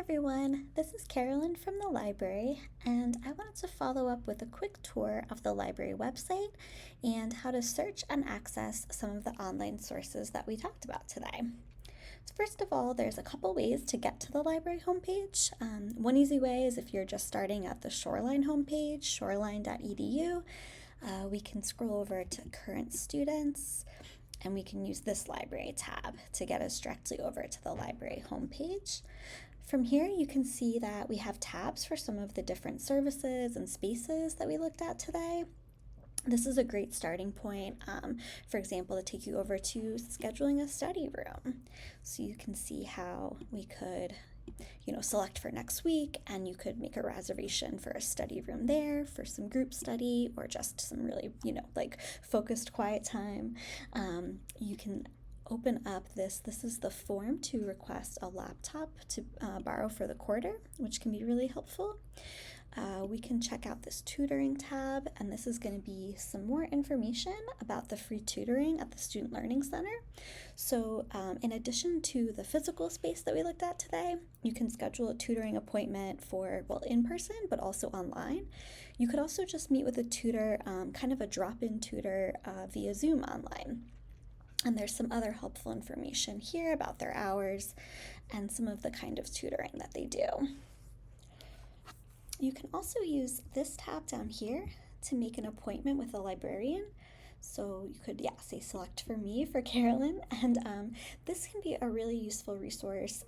everyone, this is Carolyn from the library, and I wanted to follow up with a quick tour of the library website and how to search and access some of the online sources that we talked about today. So first of all, there's a couple ways to get to the library homepage. One easy way is if you're just starting at the Shoreline homepage, shoreline.edu. We can scroll over to current students, and we can use this library tab to get us directly over to the library homepage. From here, you can see that we have tabs for some of the different services and spaces that we looked at today. This is a great starting point, for example, to take you over to scheduling a study room. So you can see how we could select for next week, and you could make a reservation for a study room there for some group study or just some really, focused quiet time. You can open up this is the form to request a laptop to borrow for the quarter, which can be really helpful. We can check out this tutoring tab, and this is going to be some more information about the free tutoring at the Student Learning Center. So in addition to the physical space that we looked at today, you can schedule a tutoring appointment for, in person, but also online. You could also just meet with a tutor, kind of a drop-in tutor via Zoom online. And there's some other helpful information here about their hours and some of the kind of tutoring that they do. You can also use this tab down here to make an appointment with a librarian. So you could, say select for me, for Carolyn, and this can be a really useful resource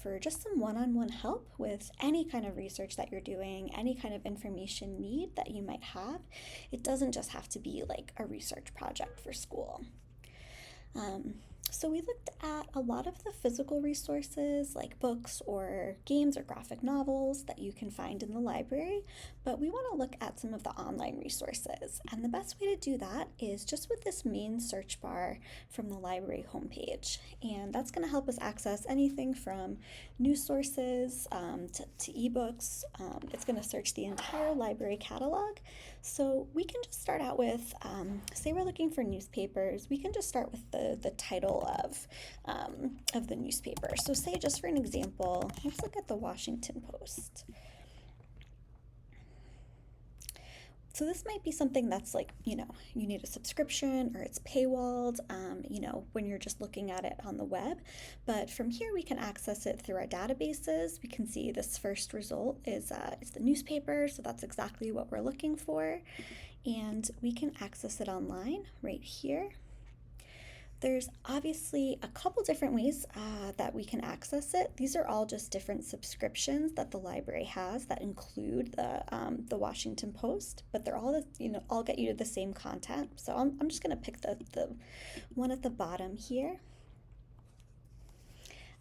for just some one-on-one help with any kind of research that you're doing, any kind of information need that you might have. It doesn't just have to be like a research project for school. So we looked at a lot of the physical resources like books or games or graphic novels that you can find in the library, but we want to look at some of the online resources. And the best way to do that is just with this main search bar from the library homepage. And that's going to help us access anything from news sources to ebooks. It's going to search the entire library catalog. So we can just start out with, say we're looking for newspapers, we can just start with the title of the newspaper. So say, just for an example, let's look at the Washington Post. So this might be something that's like, you need a subscription or it's paywalled, when you're just looking at it on the web. But from here, we can access it through our databases. We can see this first result is the newspaper, so that's exactly what we're looking for. And we can access it online right here. There's obviously a couple different ways that we can access it. These are all just different subscriptions that the library has that include the Washington Post, but they're all all get you to the same content. So I'm just going to pick the one at the bottom here.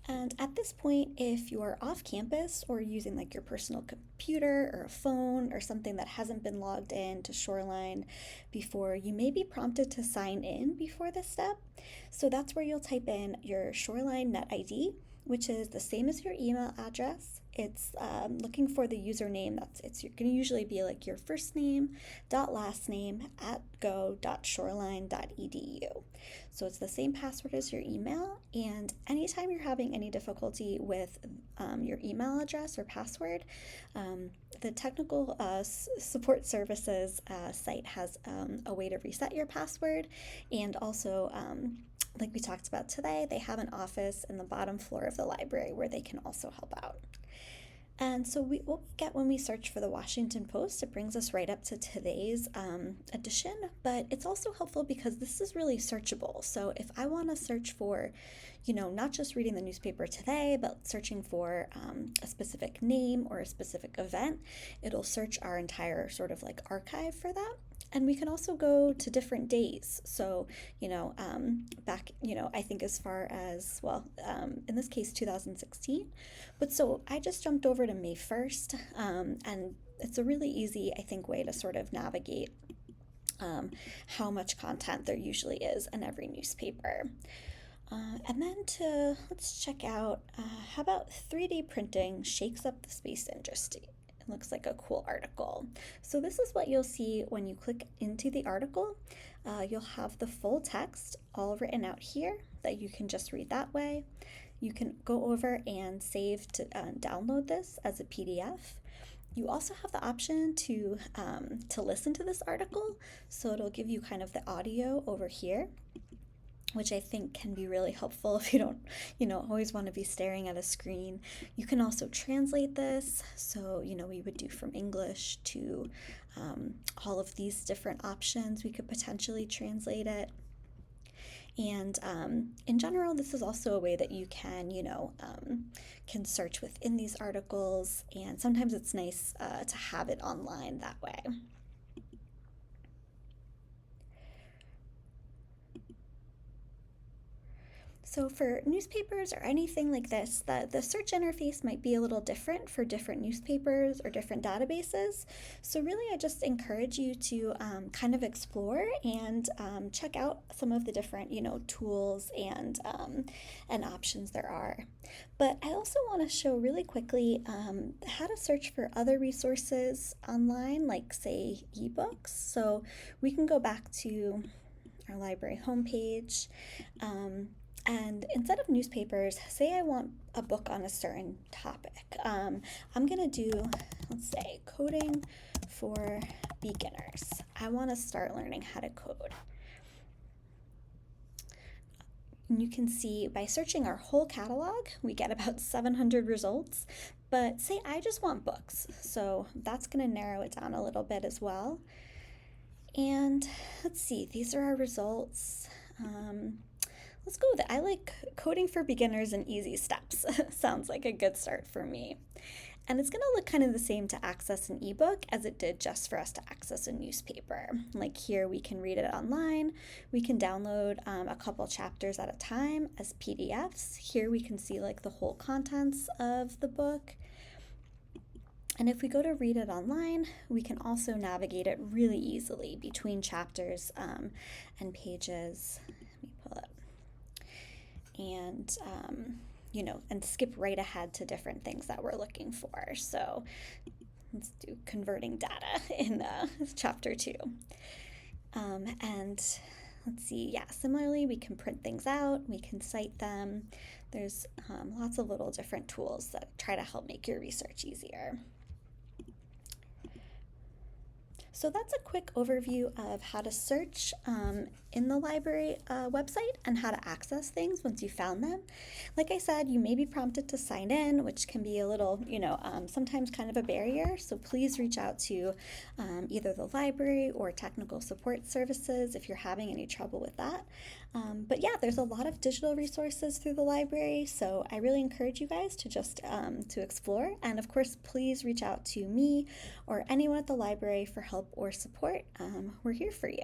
And at this point, if you're off campus or using like your personal computer or a phone or something that hasn't been logged in to Shoreline before, you may be prompted to sign in before this step. So that's where you'll type in your Shoreline Net ID, which is the same as your email address. It's looking for the username. It's going to usually be like your first name dot last name at go.shoreline.edu. So it's the same password as your email. And anytime you're having any difficulty with your email address or password, the technical support services site has a way to reset your password, and also like we talked about today, they have an office in the bottom floor of the library where they can also help out. And so what we get when we search for the Washington Post, it brings us right up to today's edition, but it's also helpful because this is really searchable. So if I want to search for, not just reading the newspaper today, but searching for a specific name or a specific event, it'll search our entire sort of like archive for that. And we can also go to different days. So, back, I think as far as, in this case, 2016. But so I just jumped over to May 1st, and it's a really easy, I think, way to sort of navigate how much content there usually is in every newspaper. And then let's check out, how about 3D printing shakes up the space industry? Looks like a cool article. So this is what you'll see when you click into the article. You'll have the full text all written out here that you can just read that way. You can go over and save to download this as a PDF. You also have the option to listen to this article, so it'll give you kind of the audio over here, which I think can be really helpful if you don't, always want to be staring at a screen. You can also translate this, so, we would do from English to all of these different options. We could potentially translate it. And in general, this is also a way that you can search within these articles, and sometimes it's nice to have it online that way. So for newspapers or anything like this, the search interface might be a little different for different newspapers or different databases. So really, I just encourage you to kind of explore and check out some of the different, tools and options there are. But I also want to show really quickly how to search for other resources online, like say ebooks. So we can go back to our library homepage. And instead of newspapers, say I want a book on a certain topic. I'm going to do, let's say, coding for beginners. I want to start learning how to code. And you can see by searching our whole catalog, we get about 700 results. But say I just want books, so that's going to narrow it down a little bit as well. And let's see, these are our results. Let's go with it. I like coding for beginners and easy steps. Sounds like a good start for me. And it's going to look kind of the same to access an ebook as it did just for us to access a newspaper. Like here, we can read it online. We can download a couple chapters at a time as PDFs. Here we can see like the whole contents of the book. And if we go to read it online, we can also navigate it really easily between chapters and pages. Let me pull up. And and skip right ahead to different things that we're looking for. So let's do converting data in chapter 2. And let's see, similarly, we can print things out, we can cite them. There's lots of little different tools that try to help make your research easier. So that's a quick overview of how to search in the library website and how to access things once you found them. Like I said, you may be prompted to sign in, which can be a little, sometimes kind of a barrier. So please reach out to either the library or technical support services if you're having any trouble with that. But yeah, there's a lot of digital resources through the library, so I really encourage you guys to just to explore. And of course, please reach out to me or anyone at the library for help or support. We're here for you.